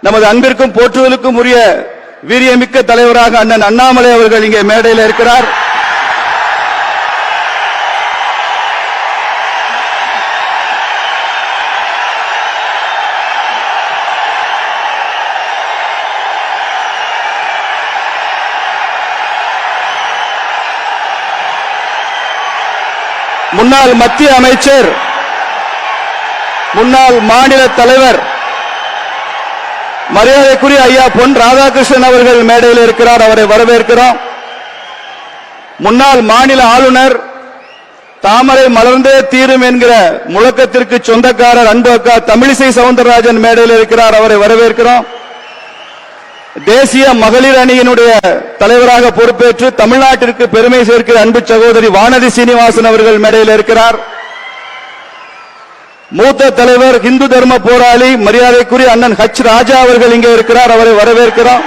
நமது அன்பிற்கும் போற்றுதலுக்கும் உரிய வீரியமிக்க தலைவராக அண்ணன் அண்ணாமலை அவர்கள் இங்கே மேடையில் இருக்கிறார். முன்னாள் மத்திய அமைச்சர், முன்னாள் மாநில தலைவர் மரியாதைக்குரிய ஐயா பொன் ராதாகிருஷ்ணன் அவர்கள் மேடையில் இருக்கிறார். அவரை வரவேற்கிறோம். முன்னாள் மாநில ஆளுநர், தாமரை மலர்ந்தே தீரும் என்கிற முழக்கத்திற்கு சொந்தக்காரர் அன்பு அக்கா தமிழிசை சவுந்தரராஜன் மேடையில் இருக்கிறார். அவரை வரவேற்கிறோம். தேசிய மகளிர் அணியினுடைய தலைவராக பொறுப்பேற்று தமிழ்நாட்டிற்கு பெருமை சேர்க்கிற அன்பு சகோதரி வானதி சீனிவாசன் அவர்கள் மேடையில் இருக்கிறார். மூத்த தலைவர், இந்து தர்ம போராளி மரியாதைக்குரிய அண்ணன் ஹச் ராஜா அவர்கள் இங்கே இருக்கிறார். அவரை வரவேற்கிறோம்.